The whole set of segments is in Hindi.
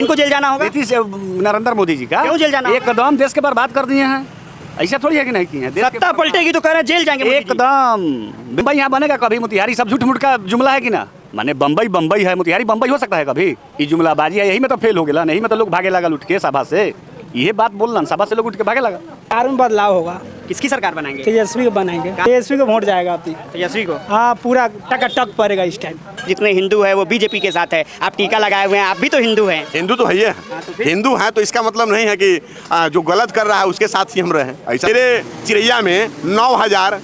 इनको जेल जाना होगा। नीतीश नरेंद्र मोदी जी का क्यों जेल जाना होगा? एकदम देश के बर्बाद कर दिए हैं। ऐसा थोड़ी है कि नहीं किए हैं। देश सत्ता पलटेगी तो कह रहे हैं जेल जाएंगे मोदी जी। एकदम बम्बई यहाँ बनेगा कभी? मोतिहारी सब झूठ मूठ का जुमला है कि ना? माने बम्बई बम्बई है, मोतिहारी बम्बई हो सकता है कभी? ये जुमलाबाजी है, यही में तो फेल हो गया। नहीं में तो लोग भागे लगा उठ के सभा से। ये बात बोलना, सभा से लोग उठ के भागे लगा। सरकार में बदलाव होगा। किसकी सरकार बनाएंगे? तेजस्वी को बनाएंगे। तेजस्वी को वोट जाएगा अभी। तेजस्वी को। हाँ, पूरा टक पड़ेगा इस टाइम। जितने हिंदू है वो बीजेपी के साथ है। आप टीका लगाए हुए हैं, आप भी तो हिंदू हैं। हिंदू तो है ही है। हिंदू हैं तो इसका मतलब नहीं है कि जो गलत कर रहा है उसके साथ ही हम रहे। ऐसा मेरे चिरैया में 9,000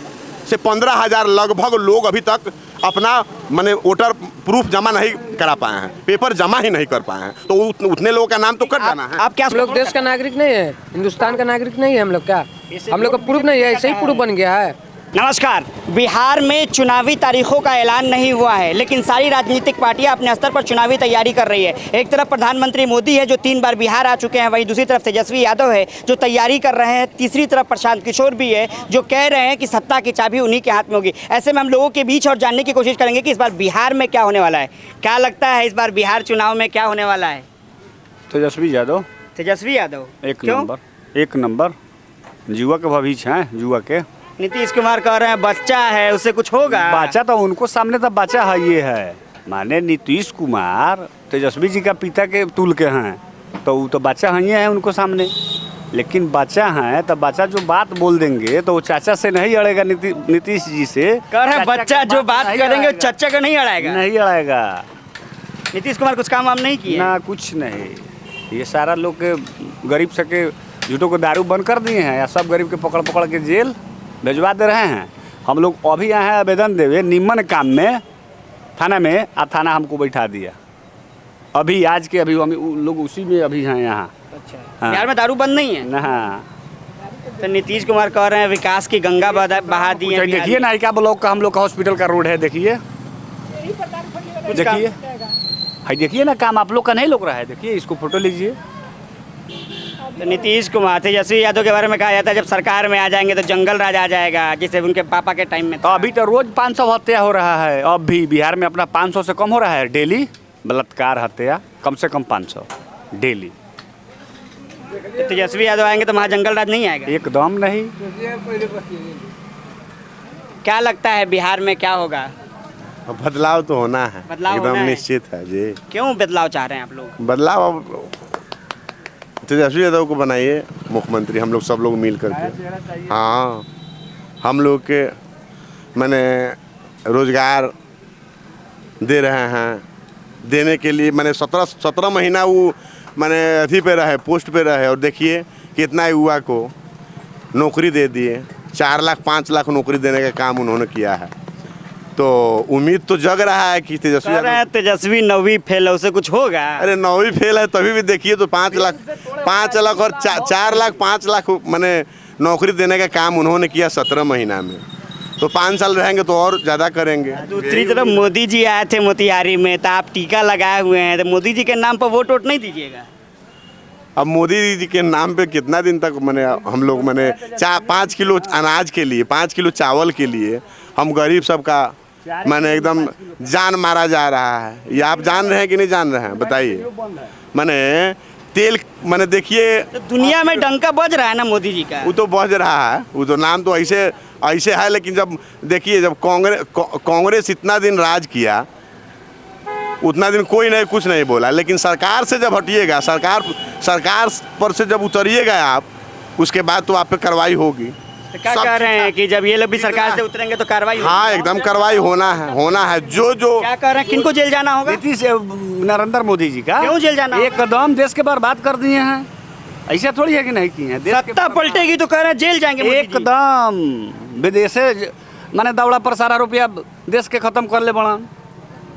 से 15,000 लगभग लोग अभी तक अपना माने वोटर प्रूफ जमा नहीं करा पाए हैं, पेपर जमा ही नहीं कर पाए हैं। तो उतने लोगों का नाम तो कट जाना है। आप क्या हम लोग देश का नागरिक नहीं है, हिंदुस्तान का नागरिक नहीं है हम लोग। क्या हम लोग का प्रूफ नहीं है, ऐसे ही प्रूफ बन गया है। नमस्कार। बिहार में चुनावी तारीखों का ऐलान नहीं हुआ है, लेकिन सारी राजनीतिक पार्टियां अपने स्तर पर चुनावी तैयारी कर रही है। एक तरफ प्रधानमंत्री मोदी है जो 3 बार बिहार आ चुके हैं, वहीं दूसरी तरफ तेजस्वी यादव है जो तैयारी कर रहे हैं। तीसरी तरफ प्रशांत किशोर भी है जो कह रहे हैं कि सत्ता की चाबी उन्हीं के हाथ में होगी। ऐसे में हम लोगों के बीच और जानने की कोशिश करेंगे कि इस बार बिहार में क्या होने वाला है। क्या लगता है इस बार बिहार चुनाव में क्या होने वाला है? तेजस्वी यादव। तेजस्वी यादव एक नंबर युवा के भविष्य हैं, युवा के। नीतीश कुमार कह रहे हैं बच्चा है, उससे कुछ होगा। बच्चा तो उनको सामने तो बच्चा है, ये है माने नीतीश कुमार तेजस्वी जी का पिता के तुल के हैं, तो वो तो बच्चा ही है उनको सामने। लेकिन बच्चा है तो बच्चा जो बात बोल देंगे तो वो चाचा से नहीं अड़ेगा। नीतीश जी से कह रहे हैं बच्चा जो बात करेंगे चाचा को नहीं अड़ाएगा। नहीं अड़ाएगा। नीतीश कुमार कुछ काम वाम नहीं किए ना, कुछ नहीं। ये सारा लोग के गरीब सके झूठों को दारू बंद कर दिए हैं या सब गरीब के पकड़ पकड़ के जेल भिजवा दे रहे हैं। हम लोग अभी आए हैं आवेदन देवे निम्न काम में थाना में, आ थाना हमको बैठा दिया अभी आज के। अभी हम लोग उसी में अभी हैं यहाँ। अच्छा, हाँ। बिहार में दारू बंद नहीं है ना। तो नीतीश कुमार कह रहे हैं विकास की गंगा बहा दी है। देखिए ना, क्या ब्लॉक का हम लोग का हॉस्पिटल का रोड है, देखिए देखिए हाई, देखिए ना काम आप लोग का नहीं लग रहा है। देखिए इसको फोटो लीजिए। तो नीतीश कुमार तेजस्वी यादव के बारे में कहा जाता है जब सरकार में आ जाएंगे तो जंगल राज आ जाएगा, जिसे उनके पापा के टाइम में तो अभी तो रोज 500 हत्या हो रहा है। अब भी बिहार में अपना 500 से कम हो रहा है डेली बलात्कार हत्या, कम से कम 500 डेली। तो तेजस्वी यादव आएंगे तो वहाँ जंगल राज नहीं आएगा? एकदम नहीं। क्या लगता है बिहार में क्या होगा? बदलाव तो होना है, बदलाव होना एकदम है। निश्चित है जी। क्यों बदलाव चाह रहे हैं आप लोग? बदलाव अब तेजस्वी यादव को बनाइए मुख्यमंत्री, हम लोग सब लोग मिल करके। हाँ, हम लोग के मैंने रोजगार दे रहे हैं, देने के लिए मैंने 17 महीना वो मैंने अथी पे रहे, पोस्ट पे रहे, और देखिए कितना युवा को नौकरी दे दिए। 4 लाख 5 लाख नौकरी देने का काम उन्होंने किया है। तो उम्मीद तो जग रहा है कि तेजस्वी 9वीं फेल है, उसे कुछ होगा? अरे 9वीं फेल है तभी भी देखिए तो 5 लाख और 4 लाख 5 लाख मैंने नौकरी देने का काम उन्होंने किया 17 महीना में। तो 5 साल रहेंगे तो और ज़्यादा करेंगे। दूसरी तरफ मोदी जी आए थे मोतिहारी में, तो आप टीका लगाए हुए हैं, तो मोदी जी के नाम पर वोट नहीं दीजिएगा? अब मोदी जी के नाम पे कितना दिन तक मैंने हम लोग मैंने 5 किलो अनाज के लिए, 5 किलो चावल के लिए हम गरीब सबका मैंने एकदम जान मारा जा रहा है। ये आप जान रहे हैं कि नहीं जान रहे हैं बताइए। मैंने तेल मैंने देखिए तो दुनिया में डंका बज रहा है ना मोदी जी का। वो तो बज रहा है, वो तो नाम तो ऐसे है। लेकिन जब देखिए जब कांग्रेस इतना दिन राज किया उतना दिन कोई नहीं कुछ नहीं बोला। लेकिन सरकार से जब हटिएगा, सरकार पर से जब उतरिएगा आप, उसके बाद तो आप पे कार्रवाई होगी। तो क्या कह रहे हैं कि जब ये लोग भी सरकार से उतरेंगे तो कार्रवाई होगी? हाँ, एकदम कार्रवाई होना है। जो क्या कह रहे हैं, किनको जेल जाना होगा? नीतीश नरेंद्र मोदी जी का। क्यों जेल जाना होगा? एकदम देश के बर्बाद कर दिए हैं। ऐसा थोड़ी है कि नहीं किए हैं। सत्ता पलटेगी तो कह रहे हैं जेल जाएंगे मोदी जी। एकदम विदेश माने दौड़ा पर सारा रुपया देश के खत्म कर ले बड़ा।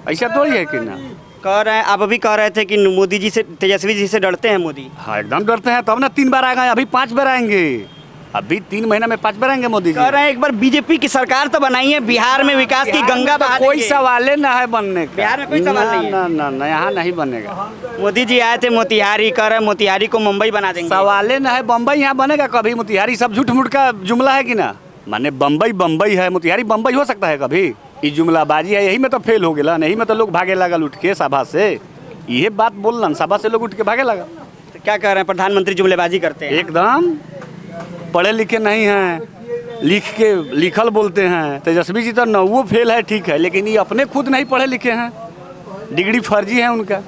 ऐसा थोड़ी है कि ना। कह रहे हैं, आप अभी कह रहे थे कि मोदी जी से, तेजस्वी जी से डरते हैं मोदी। हाँ, एकदम डरते हैं, तब ना 3 बार आ गए, अभी 5 बार आएंगे। अभी 3 महीना में 5 बार आएंगे मोदी जी। कह रहे हैं एक बार बीजेपी की सरकार तो बनाई है, बिहार में विकास की गंगा बहा देंगे। कोई सवाल ना है बनने का। बिहार में कोई सवाल नहीं है। ना, यहाँ नहीं बनेगा। मोदी जी आए थे मोतिहारी, कह रहे मोतिहारी को मुंबई बना देंगे। सवाले ना है, बम्बई यहाँ बनेगा कभी? मोतिहारी सब झूठ मूठ का जुमला है कि ना? माने बम्बई बम्बई है, मोतिहारी बम्बई हो सकता है कभी? ये जुमलाबाजी है, यही में तो फेल हो गया। नहीं में तो लोग भागे लगा उठ के सभा से। ये बात बोलना सभा से लोग उठ के भागे लगा। तो क्या कह रहे हैं, प्रधानमंत्री जुमलेबाजी करते हैं? एकदम पढ़े लिखे नहीं हैं, लिखल बोलते हैं। तेजस्वी जी तो 9 फेल है, ठीक है, लेकिन ये अपने खुद नहीं पढ़े लिखे हैं, डिग्री फर्जी है उनका।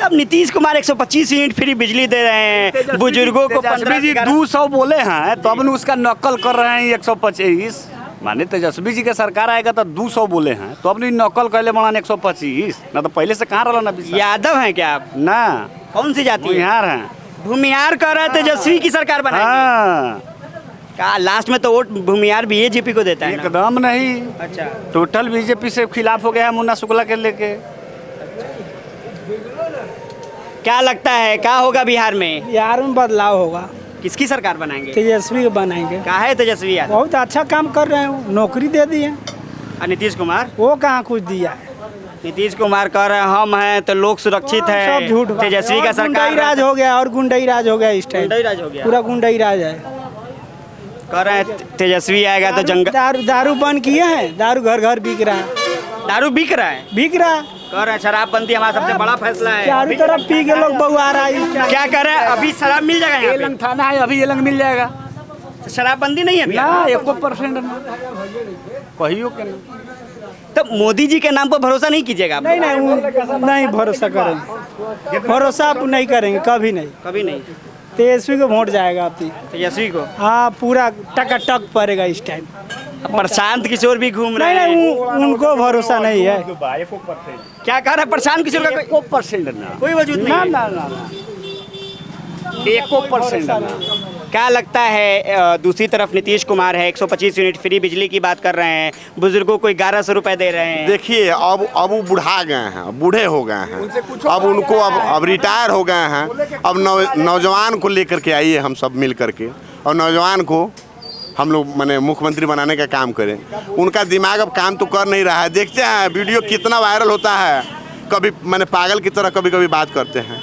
तब नीतीश कुमार 125 यूनिट फ्री बिजली दे रहे हैं, बुजुर्गों को 15 जी 200 बोले हैं, तो अब उसका नकल कर रहे हैं 125। माने तेजस्वी जी के सरकार आएगा तो 200 बोले हैं, तो अब नकल कैले बनाने 125, ना तो पहले से कहाँ रहा ना। यादव हैं क्या आप? ना, कौन सी जाति है? बिहार हैं। भूमिहार कर रहा है तेजस्वी की सरकार बनाएगी। हाँ, का लास्ट में तो वोट भूमिहार बीजेपी को देता है ना? एकदम नहीं, अच्छा, टोटल बीजेपी से खिलाफ हो गया है मुन्ना शुक्ला के लेके। क्या लगता है क्या होगा बिहार में? बिहार में बदलाव होगा, किसकी सरकार बनाएंगे? तेजस्वी को बनाएंगे। कहा है तेजस्वी यादव? बहुत अच्छा काम कर रहे हैं, नौकरी दे दी है। और नीतीश कुमार? वो कहाँ कुछ दिया है। नीतीश कुमार कह रहे हैं हम हैं तो लोग सुरक्षित है, सब झूठ बात। तेजस्वी का और सरकार गुंडाई राज हो गया, और गुंडाई राज हो गया इस टाइम। गुंडाई राज हो गया, पूरा गुंडाई राज है। कह रहे हैं तेजस्वी आएगा तो जंगल। दारू बंद किए हैं, दारू घर घर बिक रहा है। दारू बिक रहा है? बिक रहा है, कह रहे हैं शराबबंदी हमारा सबसे बड़ा फैसला है। चारों तरफ पी के लोग बउआ रहा है। क्या कह रहे हैं, अभी शराब मिल जाएगा यहाँ एलंग थाना है, अभी एलंग मिल जाएगा। पे? शराबबंदी नहीं है अभी? ना 1% ना कहियो के ना। तो मोदी जी के नाम पर भरोसा नहीं कीजिएगा आप? नहीं नहीं भरोसा करेंगे, भरोसा आप नहीं करेंगे कभी नहीं। कभी नहीं। तेजस्वी को वोट जाएगा आपकी। तेजस्वी को? हाँ, पूरा टकाटक पड़ेगा इस टाइम। अब प्रशांत किशोर भी घूम रहे हैं। नहीं, उनको भरोसा नहीं है। क्या कह रहे हैं प्रशांत किशोर का? 1% ना, कोई वजूद नहीं है। ना 1% ना। क्या लगता है दूसरी तरफ नीतीश कुमार है, 125 यूनिट फ्री बिजली की बात कर रहे हैं, बुजुर्गों को 1100 रुपए दे रहे हैं। देखिए अब वो बुढ़ा गए हैं, बूढ़े हो गए हैं, अब उनको अब रिटायर हो गए हैं। अब नौजवान को लेकर के आइए हम सब मिल करके, और नौजवान को हम लोग माने मुख्यमंत्री बनाने का काम करें। उनका दिमाग अब काम तो कर नहीं रहा है। देखते हैं वीडियो कितना वायरल होता है, कभी मैंने पागल की तरह कभी कभी बात करते हैं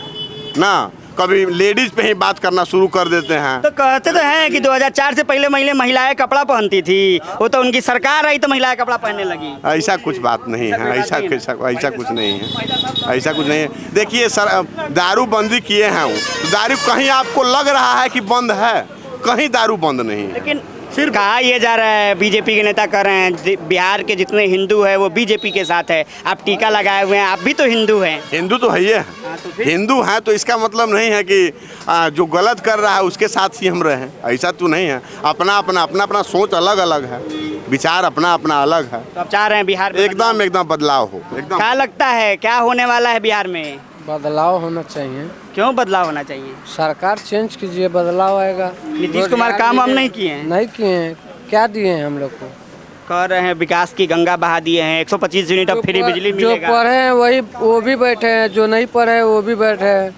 ना, कभी लेडीज पे ही बात करना शुरू कर देते हैं। तो कहते तो हैं कि 2004 से पहले महिलाएं कपड़ा पहनती थी, वो तो उनकी सरकार आई तो महिलाएं कपड़ा पहनने लगी। ऐसा कुछ बात नहीं है, ऐसा कुछ नहीं है, ऐसा कुछ नहीं है। देखिए सर, दारू बंदी किए हैं वो, दारू कहीं आपको लग रहा है कि बंद है, कहीं दारू बंद नहीं है। लेकिन सिर्फ कहा यह जा रहा है, बीजेपी के नेता कर रहे हैं बिहार के जितने हिंदू है वो बीजेपी के साथ है। आप टीका लगाए हुए हैं, आप भी तो हिंदू हैं। हिंदू तो है, ये हिंदू हैं तो इसका मतलब नहीं है कि जो गलत कर रहा है उसके साथ ही हम रहें, ऐसा तो नहीं है। अपना अपना सोच अलग अलग है, विचार अपना अपना अलग है। तो आप चाह रहे हैं बिहार में एकदम बदलाव हो, एकदम। क्या लगता है क्या होने वाला है बिहार में? बदलाव होना चाहिए। क्यों बदलाव होना चाहिए? सरकार चेंज कीजिए, बदलाव आएगा। नीतीश कुमार काम हम नहीं किए हैं। नहीं किए हैं, क्या दिए हैं हम लोग को? कह रहे हैं विकास की गंगा बहा दिए हैं, 125 यूनिट अब फ्री बिजली जो मिलेगा। पढ़े हैं वही वो भी बैठे हैं, जो नहीं पढ़े हैं वो भी बैठे हैं।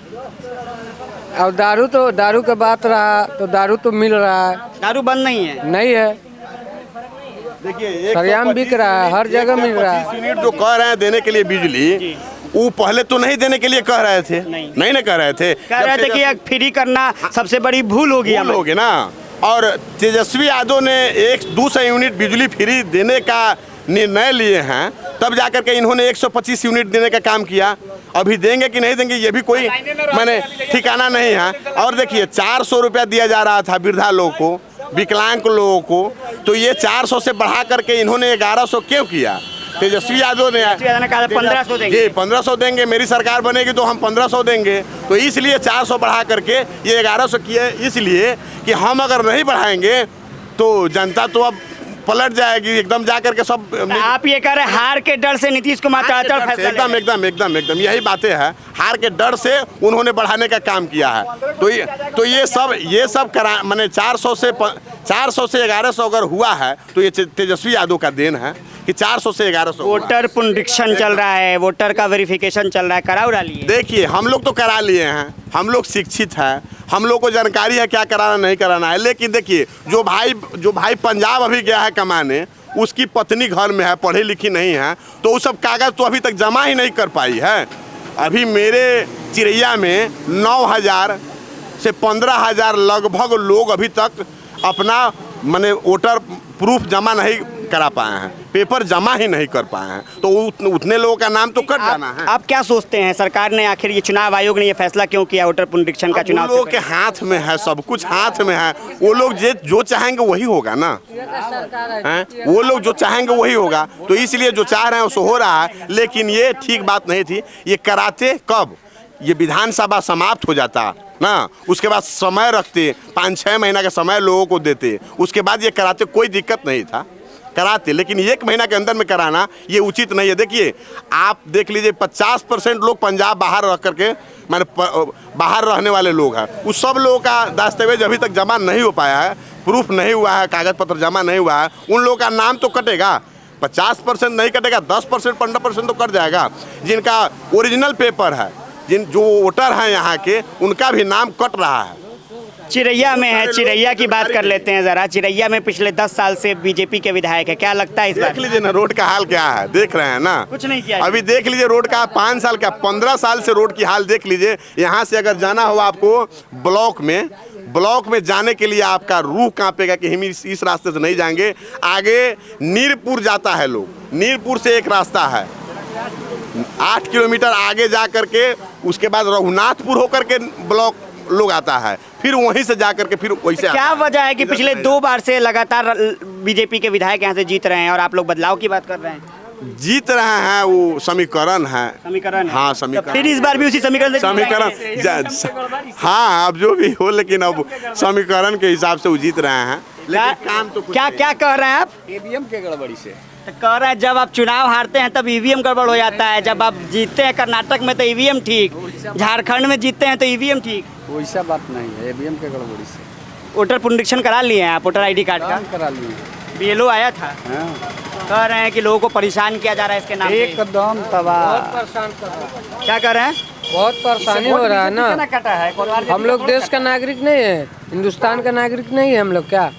और दारू का बात रहा तो दारू तो मिल रहा है, दारू बंद नहीं है। नहीं है, देखिए सरेआम बिक रहा है, हर जगह मिल रहा है। यूनिट जो कह रहे हैं देने के लिए बिजली, वो पहले तो नहीं देने के लिए कह रहे थे, नहीं ना कह रहे थे। कह रहे थे कि एक फ्री करना सबसे बड़ी भूल होगी भूल होगी ना। और तेजस्वी यादव ने 200 यूनिट बिजली फ्री देने का निर्णय लिए हैं, तब जाकर के इन्होंने 125 यूनिट देने का काम किया। अभी देंगे कि नहीं देंगे ये भी कोई मैंने ठिकाना नहीं है। और देखिए 400 रुपया दिया जा रहा था वृद्धा लोगों को, विकलांग लोगों को, तो ये 400 से बढ़ा करके इन्होंने 1100 क्यों किया? तेजस्वी यादव ने कहा 1500 देंगे। 1500 देंगे, मेरी सरकार बनेगी तो हम 1500 देंगे। तो इसलिए 400 बढ़ा करके ये 1100 किए, इसलिए कि हम अगर नहीं बढ़ाएंगे तो जनता तो अब पलट जाएगी एकदम, जा करके सब। आप ये कह रहे हैं हार के डर से नीतीश कुमार एकदम यही बातें है, हार के डर से उन्होंने बढ़ाने का काम किया है। तो ये सब करा मैंने 400 से 1100 अगर हुआ है तो ये तेजस्वी यादव का देन है कि 400 से 1100। वोटर पुनरीक्षण चल रहा है, वोटर का वेरिफिकेशन चल रहा है, कराओ डालिए। देखिए हम लोग तो करा लिए हैं, हम लोग शिक्षित हैं, हम लोग को जानकारी है क्या कराना नहीं कराना है। लेकिन देखिए जो भाई पंजाब अभी गया है कमाने, उसकी पत्नी घर में है, पढ़ी लिखी नहीं है, तो वो सब कागज़ तो अभी तक जमा ही नहीं कर पाई है। अभी मेरे चिरैया में 9000 से 15000 लगभग लोग अभी तक अपना माने वोटर प्रूफ जमा नहीं करा पाए हैं, पेपर जमा ही नहीं कर पाए हैं, तो उतने लोगों का नाम तो कट जाना है। आप क्या सोचते हैं सरकार ने आखिर ये चुनाव आयोग ने ये फैसला क्यों किया वोटर पुनरीक्षण का? अब चुनाव उन लोगों के हाथ में है, सब कुछ हाथ में है। वो लोग जो चाहेंगे वही होगा ना, हैं? वो लोग जो चाहेंगे वही होगा, तो इसलिए जो चाह रहे हैं उसो हो रहा है। लेकिन ये ठीक बात नहीं थी। ये कराते कब, ये विधानसभा समाप्त हो जाता ना, उसके बाद समय रखते, 5-6 महीना का समय लोगों को देते, उसके बाद ये कराते, कोई दिक्कत नहीं था, कराते। लेकिन 1 महीना के अंदर में कराना ये उचित नहीं है। देखिए, आप देख लीजिए 50% लोग पंजाब बाहर रह करके, माने बाहर रहने वाले लोग हैं, उस सब लोगों का दस्तावेज अभी तक जमा नहीं हो पाया है, प्रूफ नहीं हुआ है, कागज पत्र जमा नहीं हुआ है। उन लोगों का नाम तो कटेगा, 50% नहीं कटेगा, 10% 15% तो कट जाएगा। जिनका ओरिजिनल पेपर है, जो वोटर हैं यहाँ के, उनका भी नाम कट रहा है। चिरैया में है, चिरैया की बात कर लेते हैं जरा। चिरैया में पिछले 10 साल से बीजेपी के विधायक है, क्या लगता है इस बार? देख लीजिए ना रोड का हाल क्या है, देख रहे हैं ना, कुछ नहीं किया अभी देख लीजिए रोड का 5 साल का 15 साल से रोड की हाल देख लीजिए। यहाँ से अगर जाना हो आपको ब्लॉक में जाने के लिए आपका रूह कांपेगा कि हम इस रास्ते से नहीं जाएंगे। आगे नीरपुर जाता है लोग, नीरपुर से एक रास्ता है 8 किलोमीटर आगे जा करके, उसके बाद रघुनाथपुर होकर के ब्लॉक लोग आता है, फिर वहीं से जा करके फिर वैसे क्या वजह है कि पिछले 2 बार से लगातार बीजेपी के विधायक यहाँ से जीत रहे हैं और आप लोग बदलाव की बात कर रहे हैं? जीत रहे हैं, वो समीकरण है। समीकरण है। हाँ, तो समीकरण। फिर इस बार भी उसी समीकरण से हाँ, अब जो भी हो, लेकिन अब समीकरण के हिसाब से वो जीत रहे हैं। लेकिन काम तो कुछ नहीं। क्या कह रहे हैं आप? ईवीएम के गड़बड़ी से तो कह रहे हैं जब आप चुनाव हारते हैं तब ईवीएम गड़बड़ हो जाता है, जब आप जीतते हैं कर्नाटक में तो ईवीएम ठीक, झारखंड में जीतते हैं तो ईवीएम ठीक। वैसा बात नहीं है, ईवीएम के गड़बड़ी से। वोटर पुनरीक्षण करा लिए हैं आप, वोटर आईडी कार्ड का? करा लिए। बीएलओ आया था, कह रहे हैं कि लोगों को परेशान किया जा रहा है इसके नाम पे। एकदम तबाह। परेशान कर रहा है, क्या कर रहे हैं? बहुत परेशानी हो रहा है ना। कटा है हम लोग देश का नागरिक नहीं है, हिंदुस्तान का नागरिक नहीं है हम लोग। क्या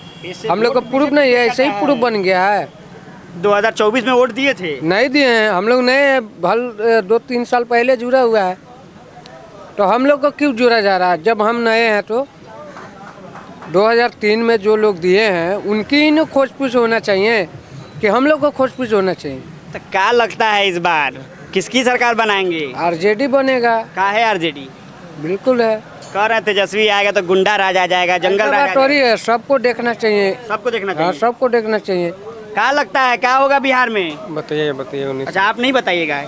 हम लोग का प्रूफ नहीं है? ऐसे ही प्रूफ बन गया है। 2024 में वोट दिए थे? नहीं दिए हैं हम लोग, नए भल 2-3 साल पहले जुड़ा हुआ है, तो हम लोग को क्यों जुड़ा जा रहा है? जब हम नए हैं तो 2003 में जो लोग दिए हैं उनकी ही न खोज पूछ होना चाहिए कि हम लोग को खोज पूछ होना चाहिए। तो क्या लगता है इस बार किसकी सरकार बनाएंगे? आरजेडी बनेगा। क्या है आरजेडी? बिल्कुल है। कह रहे हैं तेजस्वी आएगा तो गुंडा राज आ जाएगा, जंगल राज आ टोरी जाएगा। है, सबको देखना चाहिए। सबको देखना हाँ, चाहिए। सबको देखना चाहिए। क्या लगता है क्या होगा बिहार में? बताइए। अच्छा, आप नहीं बताइएगा,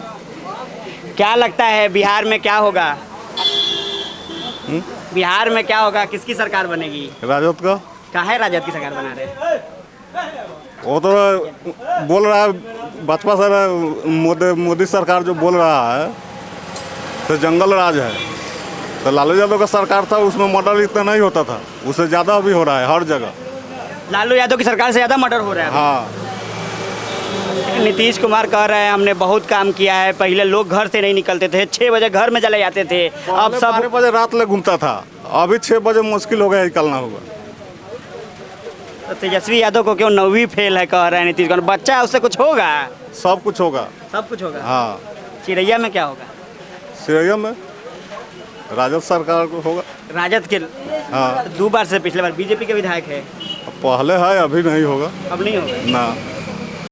क्या लगता है बिहार में क्या होगा? बिहार में क्या होगा, किसकी सरकार बनेगी? राजद का। क्या है राजद की सरकार बना रहे? वो तो बोल रहा है भाजपा से, मोदी सरकार जो बोल रहा है तो जंगल राज है। तो लालू यादव का सरकार था, उसमें मर्डर इतना नहीं होता था, उससे ज़्यादा अभी हो रहा है हर जगह। लालू यादव की सरकार से ज़्यादा मर्डर हो रहा है। हाँ, नीतीश कुमार कह रहे हैं हमने बहुत काम किया है, पहले लोग घर से नहीं निकलते थे, 6 बजे घर में चले जाते थे, अब सब 12 बजे रात ले घूमता था, अभी 6 बजे मुश्किल हो गया निकलना होगा। तो तेजस्वी यादव को क्यों 9वीं फेल है कह रहे हैं नीतीश कुमार? बच्चा है, उससे कुछ होगा? सब कुछ होगा। सब कुछ होगा। हाँ, चिरैया में क्या होगा? सीएम में राजद सरकार को होगा। राजद के? हाँ, 2 बार से पिछले बार बीजेपी के विधायक है, पहले है, अभी नहीं होगा। अब नहीं होगा। ना।